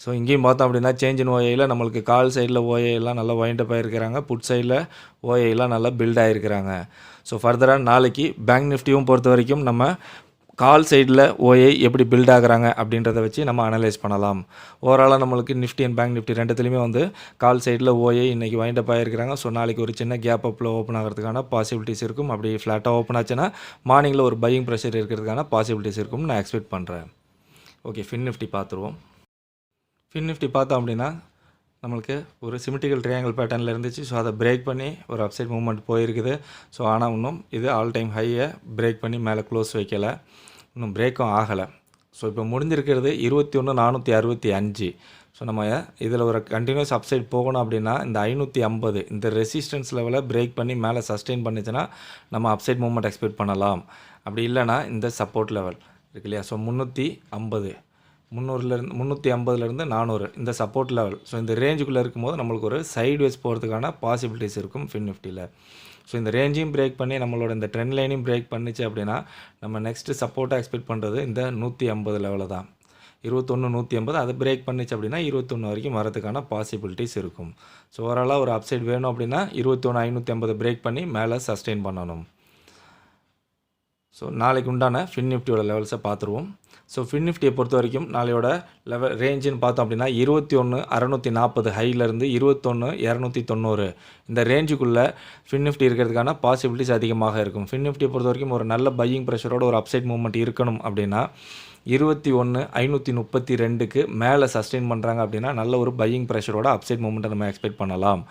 ஸோ இங்கேயும் பார்த்தோம் அப்படின்னா சேஞ்ச் இன் ஓஐயில் நம்மளுக்கு கால் சைடில் ஓஐலாம் நல்லா வைண்டப் ஆகிருக்கிறாங்க. புட் சைடில் ஓஐலாம் நல்லா பில்ட் ஆகிருக்கிறாங்க. ஸோ ஃபர்தராக நாளைக்கு பேங்க் நிஃப்டியும் பொறுத்த வரைக்கும் நம்ம கால் சைடில் ஓஏ எப்படி பில்ட் ஆகுறாங்க அப்படின்றத வச்சு நம்ம அனலைஸ் பண்ணலாம். ஓவராலாக நம்மளுக்கு நிஃப்டி அண்ட் பேங்க் நிஃப்டி ரெண்டுத்துலையுமே வந்து கால் சைடில் ஓஏ இன்றைக்கி வைண்டப் ஆகிருக்கிறாங்க. ஸோ நாளைக்கு ஒரு சின்ன கேப் அப்பில் ஓப்பன் ஆகிறதுக்கான பாசிபிலிட்டிஸ் இருக்கும். அப்படி ஃப்ளாட்டாக ஓப்பன் ஆச்சுன்னா மார்னிங்கில் ஒரு பையிங் ப்ரெஷர் இருக்கிறதுக்கான பாசிபிலிட்டிஸ் இருக்கும்னு நான் எக்ஸ்பெக்ட் பண்ணுறேன். ஓகே, ஃபின் நிஃப்டி பார்த்துருவோம். ஃபின் நிஃப்டி பார்த்தோம் அப்படின்னா நம்மளுக்கு ஒரு சிமெட்ரிக்கல் ட்ரையாங்கிள் பேட்டர்னில் இருந்துச்சு. ஸோ அதை பிரேக் பண்ணி ஒரு அப்சைட் மூவ்மெண்ட் போயிருக்குது. ஸோ ஆனால் இன்னும் இது ஆல் டைம் ஹையை பிரேக் பண்ணி மேலே க்ளோஸ் வைக்கலை, இன்னும் பிரேக்கும் ஆகலை. ஸோ இப்போ முடிஞ்சிருக்கிறது 21,465. ஸோ நம்ம இதில் ஒரு கண்டினியூஸ் அப்சைட் போகணும் அப்படின்னா இந்த 550 இந்த ரெசிஸ்டன்ஸ் லெவலை பிரேக் பண்ணி மேலே சஸ்டெயின் பண்ணிச்சுன்னா நம்ம அப்சைட் மூவ்மெண்ட் எக்ஸ்பெக்ட் பண்ணலாம். அப்படி இல்லைனா இந்த சப்போர்ட் லெவல் இருக்கு இல்லையா, ஸோ 350 350லேருந்து 400 இந்த சப்போர்ட் லெவல். ஸோ இந்த ரேஞ்சுக்குள்ளே இருக்கும்போது நம்மளுக்கு ஒரு சைட்வேஸ் போகிறதுக்கான பாசிபிலிட்டிஸ் இருக்கும் ஃபின் நிஃப்டியில். ஸோ இந்த ரேஞ்சையும் பிரேக் பண்ணி நம்மளோட இந்த ட்ரெண்ட் லைனையும் பிரேக் பண்ணிச்சு அப்படின்னா நம்ம நெக்ஸ்ட்டு சப்போர்ட்டாக எக்ஸ்பெக்ட் பண்ணுறது இந்த 150 லெவலில் தான். 21,180 அதை பிரேக் பண்ணிச்சு அப்படின்னா 21 வரைக்கும் வரதுக்கான பாசிபிலிட்டிஸ் இருக்கும். ஸோ ஓவராலாக ஒரு அப்சைட் வேணும் அப்படின்னா 21,550 பிரேக் பண்ணி மேலே சஸ்டெயின் பண்ணணும். ஸோ நாளைக்கு உண்டான ஃபின் நிஃப்டியோட லெவல்ஸை பார்த்துருவோம். ஸோ ஃபின் நிஃப்டியை பொறுத்த வரைக்கும் நாளையோட லெவல் ரேஞ்சுன்னு பார்த்தோம் அப்படின்னா 21,640 ஹையிலேருந்து 21,290 இந்த ரேஞ்சுக்குள்ளே ஃபின் நிஃப்டி இருக்கிறதுக்கான பாசிபிலிட்டிஸ் அதிகமாக இருக்கும். ஃபின் நிஃப்டியை பொறுத்த வரைக்கும் ஒரு நல்ல பையிங் ப்ரெஷரோட ஒரு அப்சைட் மூவ்மெண்ட் இருக்கணும் அப்படின்னா 21,532க்கு மேலே சஸ்டெயின் பண்ணுறாங்க அப்படின்னா நல்ல ஒரு பையிங் ப்ரெஷரோட அப்சைட் மூவ்மெண்ட்டை நம்ம எக்ஸ்பெக்ட் பண்ணலாம்.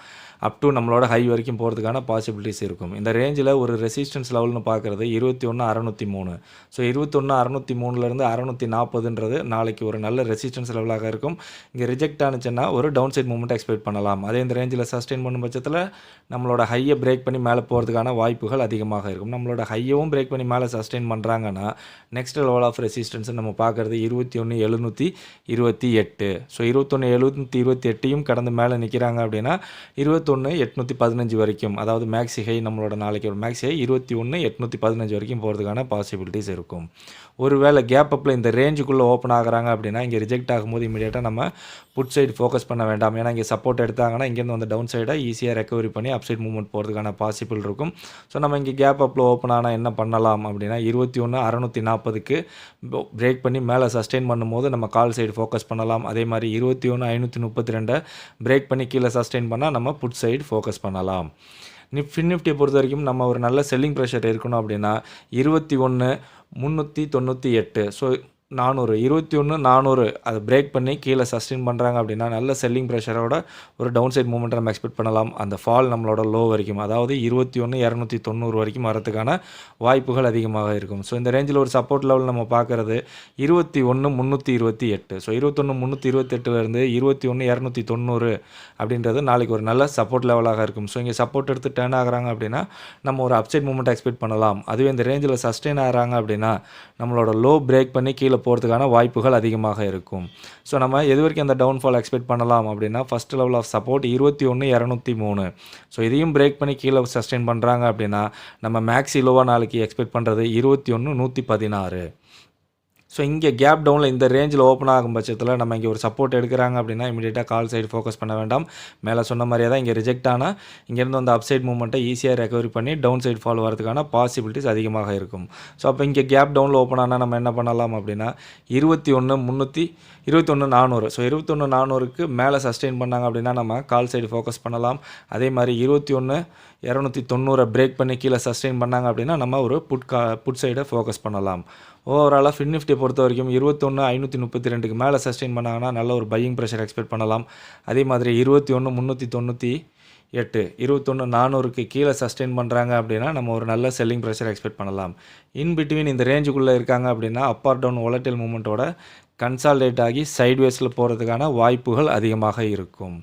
அப் டு நம்மளோட ஹை வரைக்கும் போகிறதுக்கான பாசிபிலிட்டிஸ் இருக்கும். இந்த ரேஞ்சில் ஒரு ரெசிஸ்டன்ஸ் லெவல்னு பார்க்குறது 21,603. ஸோ 21,603லேருந்து 640ன்றது நாளைக்கு ஒரு நல்ல ரெசிஸ்டன்ஸ் லெவலாக இருக்கும். இங்கே ரிஜெக்ட் ஆனிச்சுன்னா ஒரு டவுன் சைட் மூவ்மெண்ட் எக்ஸ்பெக்ட் பண்ணலாம். அதே இந்த ரேஞ்சில் சஸ்டெயின் பண்ணும் பட்சத்தில் நம்மளோட ஹையை பிரேக் பண்ணி மேலே போகிறதுக்கான வாய்ப்புகள் அதிகமாக இருக்கும். நம்மளோட ஹையவும் பிரேக் பண்ணி மேலே சஸ்டெயின் பண்ணுறாங்கன்னா நெக்ஸ்ட் லெவல் ஆஃப் ரெசிஸ்டன்ஸ் நம்ம பார்க்குறது 21,728. ஸோ 21,728யும் கடந்து மேலே நிற்கிறாங்க அப்படின்னா 21,815 வரைக்கும், அதாவது மேக்ஸி ஹை நம்மளோட நாளைக்கு ஒரு மேக்ஸி ஹை 21,815 வரைக்கும் போகிறதுக்கான பாசிபிலிட்டிஸ் இருக்கும். ஒருவேளை கேப் அப்பில் இந்த ரேஞ்சுக்குள்ளே ஓப்பன் ஆகுறாங்க அப்படின்னா இங்கே ரிஜெக்ட் ஆகும்போது இமீடியட்டாக நம்ம புட் சைடு ஃபோக்கஸ் பண்ண வேண்டாம். ஏன்னா இங்கே சப்போர்ட் எடுத்தாங்கன்னா இங்கேருந்து வந்து டவுன் சைடாக ஈஸியாக ரெக்கவரி பண்ணி அப்சைட் மூவ்மெண்ட் போகிறதுக்கான பாசிபிள் இருக்கும். ஸோ நம்ம இங்கே கேப் அப்பில் ஓப்பன் ஆனால் என்ன பண்ணலாம் அப்படின்னா 21,640க்கு பிரேக் பண்ணி மேலே சஸ்டெயின் பண்ணும்போது நம்ம கால் சைடு ஃபோக்கஸ் பண்ணலாம். அதே மாதிரி 21,532 பிரேக் பண்ணி கீழே சஸ்டெயின் பண்ணால் நம்ம புட் சைடு ஃபோக்கஸ் பண்ணலாம். ஃபின் நிஃப்டியை பொறுத்த வரைக்கும் நம்ம ஒரு நல்ல செல்லிங் ப்ரெஷர் இருக்கணும் அப்படின்னா 21,398. ஸோ 400 21,400 அதை பிரேக் பண்ணி கீழே சஸ்டெயின் பண்ணுறாங்க அப்படின்னா நல்ல செல்லிங் ப்ரெஷரோட ஒரு டவுன் சைட் மூவ்மெண்ட்டை நம்ம எக்ஸ்பெக்ட் பண்ணலாம். அந்த ஃபால் நம்மளோட லோ வரைக்கும், அதாவது 21,290 வரைக்கும் வரதுக்கான வாய்ப்புகள் அதிகமாக இருக்கும். ஸோ இந்த ரேஞ்சில் ஒரு சப்போர்ட் லெவல் நம்ம பார்க்குறது 21,328. ஸோ 21,328லேருந்து 21,290 அப்படின்றது நாளைக்கு ஒரு நல்ல சப்போர்ட் லெவலாக இருக்கும். ஸோ இங்கே சப்போர்ட் எடுத்து டர்ன் ஆகுறாங்க அப்படின்னா நம்ம ஒரு அப்சைட் மூவ்மெண்ட் எக்ஸ்பெக்ட் பண்ணலாம். அதுவே இந்த ரேஞ்சில் சஸ்டெயின் ஆகிறாங்க அப்படின்னா நம்மளோட லோ பிரேக் பண்ணி கீழே போகிறதுக்கான வாய்ப்புகள் அதிகமாக இருக்கும். ஸோ நம்ம எது வரைக்கும் அந்த டவுன்ஃபால் எக்ஸ்பெக்ட் பண்ணலாம் அப்படின்னா first level of support 21,203. So இதையும் பிரேக் பண்ணி கீழே சஸ்டெயின் பண்ணுறாங்க அப்படின்னா நம்ம மேக்ஸி லோவாக நாளைக்கு எக்ஸ்பெக்ட் பண்ணுறது 21,116. ஸோ இங்கே கேப் டவுனில் இந்த ரேஞ்சில் ஓப்பன் ஆகும் பட்சத்தில் நம்ம இங்கே ஒரு சப்போர்ட் எடுக்கிறாங்க அப்படின்னா இமீடியட்டாக கால் சைடு ஃபோக்கஸ் பண்ண வேண்டாம். மேலே சொன்ன மாதிரியே தான் இங்கே ரிஜெக்ட் ஆனால் இங்கேருந்து வந்து அப்சைட் மூவ்மெண்ட்டை ஈஸியாக ரெக்கவரி பண்ணி டவுன் சைடு ஃபால் வரதுக்கான பாசிபிலிட்டிஸ் அதிகமாக இருக்கும். ஸோ அப்போ இங்கே கேப் டவுனில் ஓப்பன் ஆனால் நம்ம என்ன பண்ணலாம் அப்படின்னா 21,400. ஸோ 21,400க்கு மேலே சஸ்டெயின் பண்ணாங்க அப்படின்னா நம்ம கால் சைடு ஃபோக்கஸ் பண்ணலாம். அதே மாதிரி 21,290 பிரேக் பண்ணி கீழே சஸ்டெயின் பண்ணாங்க அப்படின்னா நம்ம ஒரு புட் சைடை ஃபோக்கஸ் பண்ணலாம். ஓவராலாக ஃபின் நிஃப்டியை பொறுத்த வரைக்கும் 21,532க்கு மேலே சஸ்டெயின் பண்ணாங்கன்னா நல்ல ஒரு பையிங் ப்ரெஷர் எக்ஸ்பெக்ட் பண்ணலாம். அதே மாதிரி 21,398 21,400க்கு கீழே சஸ்டெயின் பண்ணுறாங்க அப்படின்னா நம்ம ஒரு நல்ல செல்லிங் ப்ரெஷர் எக்ஸ்பெக்ட் பண்ணலாம். இன் பிட்வீன் இந்த ரேஞ்சுக்குள்ளே இருக்காங்க அப்படின்னா up are down volatile மூமெண்ட்டோட consolidated ஆகி சைட்வேஸில் போகிறதுக்கான வாய்ப்புகள் அதிகமாக இருக்கும்.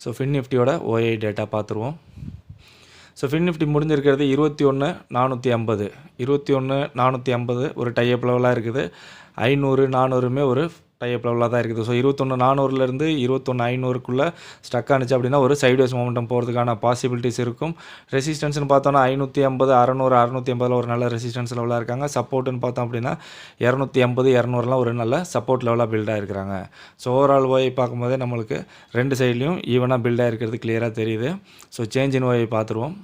ஸோ ஃபின் நிஃப்டியோட ஓஐ டேட்டா பார்த்துருவோம். ஸோ ஃபின் நிஃப்டி முடிஞ்சிருக்கிறது 21,450 21,450 ஒரு டைப் லெவலாக இருக்குது. 500 400மே ஒரு டைப் லெவலாக தான் இருக்குது. ஸோ 21,400லேருந்து 21,500க்குள்ளே ஸ்டக் ஆனிச்சு அப்படின்னா ஒரு சைட்வேஸ் மொமெண்டம் போகிறதுக்கான பாசிபிலிட்டிஸ் இருக்கும். ரெசிஸ்டன்ஸ்னு பார்த்தோன்னா 550 600 650 ஒரு நல்ல ரெசிஸ்டன்ஸ் லெவலாக இருக்காங்க. சப்போர்ட்டுன்னு பார்த்தோம் அப்படின்னா 280 200லாம் ஒரு நல்ல சப்போர்ட் லெவலாக பில்டாக இருக்கிறாங்க. ஸோ ஓவரால் ஓஐ பார்க்கும்போதே நம்மளுக்கு ரெண்டு சைட்லேயும் ஈவனாக பில்டாக இருக்கிறது கிளியராக தெரியுது. ஸோ சேஞ்ச் இன் ஓஐ பார்த்துருவோம்.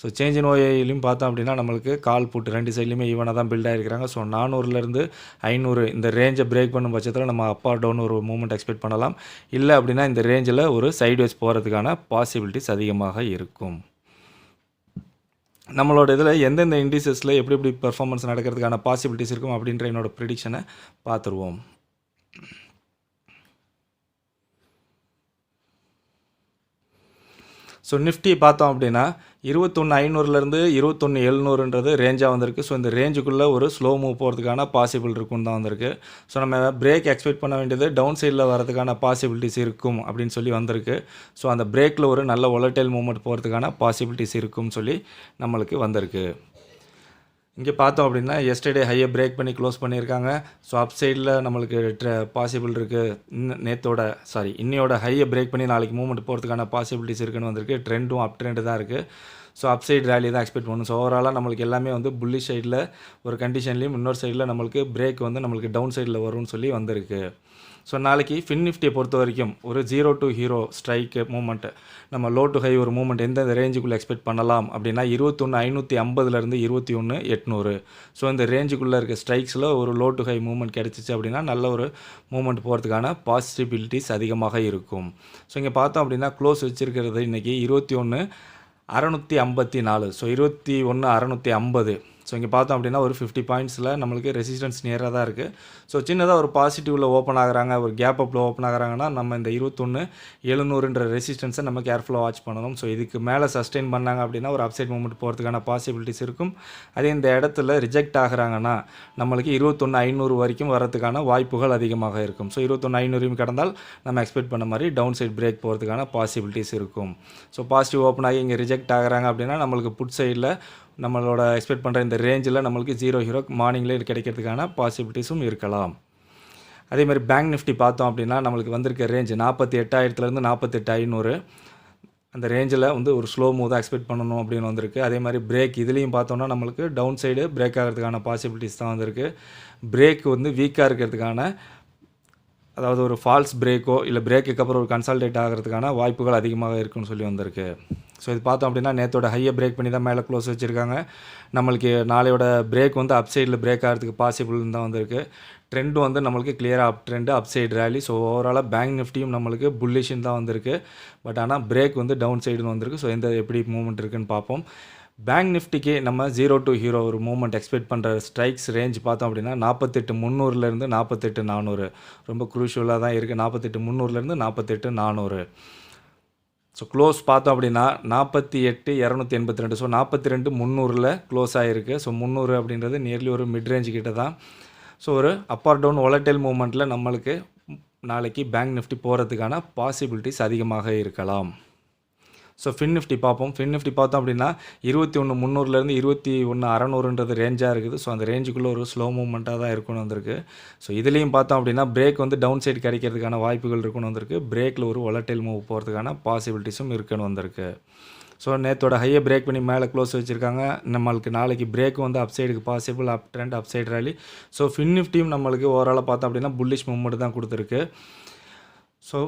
ஸோ சேஞ்ச் இன் ஓஐலையும் பார்த்தோம் அப்படின்னா நம்மளுக்கு கால் புட்டு ரெண்டு சைட்லையுமே ஈவனாக தான் பில்ட் ஆகிருக்கிறாங்க. ஸோ 400லேருந்து 500 இந்த ரேஞ்சை பிரேக் பண்ணும் பட்சத்தில் நம்ம அப் ஆர் டவுன் ஒரு மூவ்மெண்ட் எக்ஸ்பெக்ட் பண்ணலாம். இல்லை அப்படின்னா இந்த ரேஞ்சில் ஒரு சைட்வேஸ் போகிறதுக்கான பாசிபிலிட்டிஸ் அதிகமாக இருக்கும். நம்மளோட இதில் எந்தெந்த இண்டிசஸில் எப்படி எப்படி பெர்ஃபார்மன்ஸ் நடக்கிறதுக்கான பாசிபிலிட்டிஸ் இருக்கும் அப்படின்ற என்னோடய ப்ரிடிக்ஷனை பார்த்துருவோம். ஸோ நிஃப்டி பார்த்தோம் அப்படின்னா 21,500லேருந்து 21,700ன்றது ரேஞ்சாக வந்திருக்கு. ஸோ இந்த ரேஞ்சுக்குள்ளே ஒரு ஸ்லோ மூவ் போகிறதுக்கான பாசிபிள் இருக்குன்னு தான் வந்திருக்கு. ஸோ நம்ம பிரேக் எக்ஸ்பெக்ட் பண்ண வேண்டியது டவுன் சைடில் வரதுக்கான பாசிபிலிட்டிஸ் இருக்கும் அப்படின்னு சொல்லி வந்திருக்கு. ஸோ அந்த பிரேக்கில் ஒரு நல்ல வொலடைல் மூவ்மெண்ட் போகிறதுக்கான பாசிபிலிட்டிஸ் இருக்கும்னு சொல்லி நம்மளுக்கு வந்திருக்கு. இங்கே பார்த்தோம் அப்படின்னா எஸ்டர்டே ஹையை பிரேக் பண்ணி க்ளோஸ் பண்ணியிருக்காங்க. ஸோ அப் சைடில் நம்மளுக்கு பாசிபிள் இருக்குது. இன்னையோட ஹையை பிரேக் பண்ணி நாளைக்கு மூவ்மெண்ட் போகிறதுக்கான பாசிபிலிட்டிஸ் இருக்குன்னு வந்திருக்கு. ட்ரெண்டும் அப் ட்ரெண்டு தான் இருக்குது. ஸோ அப் சைடு ரேலி தான் எக்ஸ்பெக்ட் பண்ணணும். ஸோ ஓவராலாக நம்மளுக்கு எல்லாமே வந்து புல்லிஷ் சைடில் ஒரு கண்டிஷன்லேயும் இன்னொரு சைடில் நம்மளுக்கு பிரேக் வந்து நம்மளுக்கு டவுன் சைடில் வரும்னு சொல்லி வந்திருக்கு. ஸோ நாளைக்கு ஃபின் நிஃப்டியை பொறுத்த வரைக்கும் ஒரு 0 to ஹீரோ ஸ்ட்ரைக்கு மூவ்மெண்ட்டு நம்ம லோ டு ஹை ஒரு மூவ்மெண்ட் எந்த ரேஞ்சுக்குள்ளே எக்ஸ்பெக்ட் பண்ணலாம் அப்படின்னா 21,550லேருந்து 21,800. ஸோ இந்த ரேஞ்சுக்குள்ளே இருக்க ஸ்ட்ரைக்ஸில் ஒரு லோ டு ஹை மூவ்மெண்ட் கிடச்சிச்சு அப்படின்னா நல்ல ஒரு மூவ்மெண்ட் போகிறதுக்கான பாசிபிலிட்டிஸ் அதிகமாக இருக்கும். ஸோ இங்கே பார்த்தோம் அப்படின்னா க்ளோஸ் வச்சுருக்கிறது இன்றைக்கி 21,654. ஸோ 21,650. ஸோ இங்கே பார்த்தோம் அப்படின்னா ஒரு 50 பாயிண்ட்ஸில் நம்மளுக்கு ரெசிஸ்டன்ஸ் நியராக தான் இருக்குது. ஸோ சின்னதாக ஒரு பாசிட்டிவில் ஓப்பன் ஆகிறாங்க, ஒரு கேப் அப்பில் ஓப்பன் ஆகிறாங்கன்னா நம்ம இந்த 21,700ன்ற ரெசிஸ்டன்ஸை நம்ம கேர்ஃபுல்லாக வாட்ச் பண்ணணும். ஸோ இதுக்கு மேலே சஸ்டெயின் பண்ணாங்க அப்படின்னா ஒரு அப்சைட் மூவ்மெண்ட் போகிறதுக்கான பாசிபிலிட்டிஸ் இருக்கும். அதே இந்த இடத்துல ரிஜெக்ட் ஆகிறாங்கன்னா நம்மளுக்கு 21,500 வரைக்கும் வரதுக்கான வாய்ப்புகள் அதிகமாக இருக்கும். ஸோ 21,500 கடந்தால் நம்ம எக்ஸ்பெக்ட் பண்ண மாதிரி டவுன் சைட் பிரேக் போகிறதுக்கான பாசிபிலிட்டிஸ் இருக்கும். ஸோ பாசிட்டிவ் ஓப்பன் ஆகி இங்கே ரிஜெக்ட் ஆகிறாங்க அப்படின்னா நம்மளுக்கு புட் சைடில் நம்மளோட எக்ஸ்பெக்ட் பண்ணுற இந்த ரேஞ்சில் நம்மளுக்கு 0 ஹீரோ மார்னிங்லேயே கிடைக்கிறதுக்கான பாசிபிலிட்டிஸும் இருக்கலாம். அதே மாதிரி பேங்க் நிஃப்டி பார்த்தோம் அப்படின்னா நம்மளுக்கு வந்திருக்க ரேஞ்ச் 48,000லேருந்து 48,500 அந்த ரேஞ்சில் வந்து ஒரு ஸ்லோ மூவ் தான் எக்ஸ்பெக்ட் பண்ணணும் அப்படின்னு வந்திருக்கு. அதே மாதிரி பிரேக் இதுலேயும் பார்த்தோன்னா நம்மளுக்கு டவுன் சைடு பிரேக் ஆகிறதுக்கான பாசிபிலிட்டிஸ் தான் வந்திருக்கு. பிரேக் வந்து வீக்காக இருக்கிறதுக்கான அதாவது ஒரு ஃபால்ஸ் பிரேக்கோ இல்லை பிரேக்குக்கு அப்புறம் ஒரு கன்சால்டேட் ஆகிறதுக்கான வாய்ப்புகள் அதிகமாக இருக்குன்னு சொல்லி வந்திருக்கு. ஸோ இது பார்த்தோம் அப்படின்னா நேற்றோட ஹையை பிரேக் பண்ணி தான் மேலே க்ளோஸ் வச்சுருக்காங்க. நம்மளுக்கு நாளையோட பிரேக் வந்து அப் சைடில் பிரேக் ஆகிறதுக்கு பாசிபிள்னு தான் வந்திருக்கு. ட்ரெண்டும் வந்து நம்மளுக்கு கிளியராக அப் ட்ரெண்டு அப் சைடு ரேலி. ஸோ ஓவராலாக பேங்க் நிஃப்டியும் நம்மளுக்கு புல்லிஷன் தான் வந்திருக்கு. பட் ஆனால் பிரேக் வந்து டவுன் சைடுன்னு வந்திருக்கு. ஸோ எந்த எப்படி மூவ்மெண்ட் இருக்குதுன்னு பார்ப்போம். பேங்க் நிஃப்டிக்கு நம்ம 0 to ஹீரோ ஒரு மூவ்மெண்ட் எக்ஸ்பெக்ட் பண்ணுற ஸ்ட்ரைக்ஸ் ரேஞ்ச் பார்த்தோம் அப்படின்னா 48,300லேருந்து 48,400 ரொம்ப குரூஷியலாக தான் இருக்குது. 48,300லேருந்து 48,400. ஸோ க்ளோஸ் பார்த்தோம் அப்படின்னா 48,282. ஸோ 42,300ல் க்ளோஸ் ஆகிருக்கு. ஸோ 300 அப்படின்றது நியர்லி ஒரு மிட் ரேஞ்சு கிட்ட தான். ஸோ ஒரு அப் ஆர் டவுன் வொலடைல் மூவ்மெண்ட்டில் நம்மளுக்கு நாளைக்கு பேங்க் நிஃப்டி போகிறதுக்கான பாசிபிலிட்டிஸ் அதிகமாக இருக்கலாம். ஸோ ஃபின் நிஃப்டி பார்ப்போம். ஃபின் நிஃப்டி பார்த்தோம் அப்படின்னா 21,300லேருந்து 21,600ன்றது ரேஞ்சாக இருக்குது. ஸோ அந்த ரேஞ்சுக்குள்ளே ஒரு ஸ்லோ மூவ்மெண்ட்டாக தான் இருக்குன்னு வந்திருக்கு. ஸோ இதுலேயும் பார்த்தோம் அப்படின்னா பிரேக் வந்து டவுன் சைடு கிடைக்கிறதுக்கான வாய்ப்புகள் இருக்குன்னு வந்திருக்கு. பிரேக்கில் ஒரு வொலடைல் மூவ் போகிறதுக்கான பாசிபிலிட்டிஸும் இருக்குன்னு வந்திருக்கு. ஸோ நேற்றோட ஹையை பிரேக் பண்ணி மேலே க்ளோஸ் வச்சுருக்காங்க. நம்மளுக்கு நாளைக்கு பிரேக் வந்து அப் சைடுக்கு possible, up trend up side rally. So fin நிஃப்டியும் நம்மளுக்கு ஓவராலாக பார்த்தோம் அப்படின்னா புல்லிஷ் மூவ்மெண்ட் தான் கொடுத்துருக்கு. ஸோ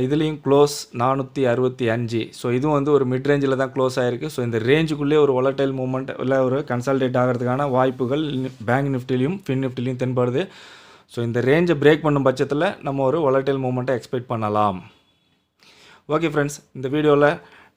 இதுலேயும் க்ளோஸ் 465. ஸோ இதுவும் வந்து ஒரு மிட் ரேஞ்சில் தான் க்ளோஸ் ஆகிருக்கு. ஸோ இந்த ரேஞ்சுக்குள்ளே ஒரு வொலடைல் மூவ்மெண்ட் இல்லை ஒரு கன்சால்டேட் ஆகிறதுக்கான வாய்ப்புகள் பேங்க் நிஃப்டிலையும் ஃபின் நிஃப்டிலையும் தென்படுது. ஸோ இந்த ரேஞ்சை பிரேக் பண்ணும் பட்சத்தில் நம்ம ஒரு வொலடைல் மூவ்மெண்ட்டை எக்ஸ்பெக்ட் பண்ணலாம். ஓகே ஃப்ரெண்ட்ஸ், இந்த வீடியோவில்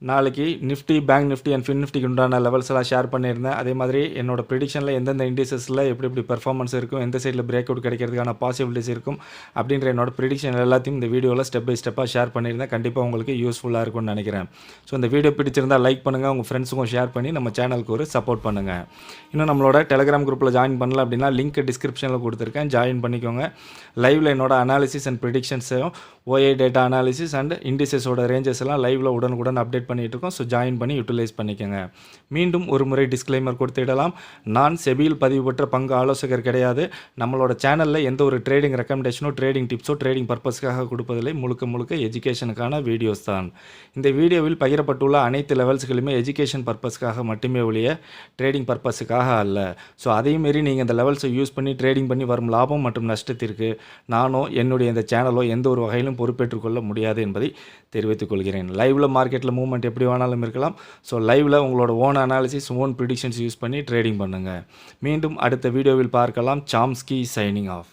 நாளைக்கு Nifty, bank Nifty and fin நிஃப்டிக்கு உண்டான லெவல்ஸ் எல்லாம் ஷேர் பண்ணியிருந்தேன். அதே மாதிரி என்னோட ப்ரிடிக்ஷனில் எந்தெந்த இண்டிசஸில் எப்படி பெர்ஃபார்மன்ஸ் இருக்கும், எந்த சைடில் பிரேக் அவுட் கிடைக்கிறதுக்கான பாசிபிலிட்டிஸ் இருக்கும் அப்படின்ற என்னோட ப்ரிடிக்ஷன் எல்லாத்தையும் இந்த வீடியோவில் ஸ்டெப் பை ஸ்டெப்பாக ஷேர் பண்ணியிருந்தேன். கண்டிப்பாக உங்களுக்கு யூஸ்ஃபுல்லாக இருக்கும்னு நினைக்கிறேன். ஸோ இந்த வீடியோ பிடிச்சிருந்தால் லைக் பண்ணுங்கள், உங்கள் ஃப்ரெண்ட்ஸுக்கும் ஷேர் பண்ணி நம்ம சேனலுக்கு ஒரு சப்போர்ட் பண்ணுங்கள். இன்னும் நம்மளோட டெலிகிராம் குரூப்பில் ஜாயின் பண்ணல அப்படின்னா லிங்க் டிஸ்கிரிப்ஷனில் கொடுத்துருக்கேன், ஜாயின் பண்ணிக்கோங்க. லைவில் என்னோட அனாலிசிஸ் அண்ட் ப்ரிடிக்ஷன்ஸையும் OI டேட்டா அனாலிசிஸ் அண்ட் இண்டிசஸோட ரேஞ்சஸ் எல்லாம் லைவில் உடனுக்குடன் அப்டேட் பண்ணிகிட்டு இருக்கோம். ஸோ ஜாயின் பண்ணி யூட்டிலைஸ் பண்ணிக்கோங்க. மீண்டும் ஒரு முறை டிஸ்க்ளைமர் கொடுத்துடலாம். நான் செபியில் பதிவு பெற்ற பங்கு ஆலோசகர் கிடையாது. நம்மளோட சேனலில் எந்த ஒரு ட்ரேடிங் ரெக்கமெண்டேஷனோ ட்ரேடிங் டிப்ஸோ ட்ரேடிங் பர்பஸ்க்காக கொடுப்பதில்லை. முழுக்க எஜுகேஷனுக்கான வீடியோஸ் தான். இந்த வீடியோவில் பகிரப்பட்டுள்ள அனைத்து லெவல்ஸ்களுமே எஜுகேஷன் பர்பஸ்க்காக மட்டுமே ஒழிய ட்ரேடிங் பர்பஸுக்காக அல்ல. ஸோ அதையும் மீறி நீங்கள் இந்த லெவல்ஸை யூஸ் பண்ணி ட்ரேடிங் பண்ணி வரும் லாபம் மற்றும் நஷ்டத்திற்கு நானோ என்னுடைய இந்த சேனலோ எந்த ஒரு வகையிலும் பொறுப்பேற்றுக் கொள்ள முடியாது என்பதை தெரிவித்துக் கொள்கிறேன். லைவ்ல மார்க்கெட்டில் மூவ்மெண்ட் எப்படி வேணாலும் இருக்கலாம். ஸோ லைவ்ல உங்களோட own analysis, own predictions use பண்ணி ட்ரேடிங் பண்ணுங்கள். மீண்டும் அடுத்த வீடியோவில் பார்க்கலாம். Chomsky signing off.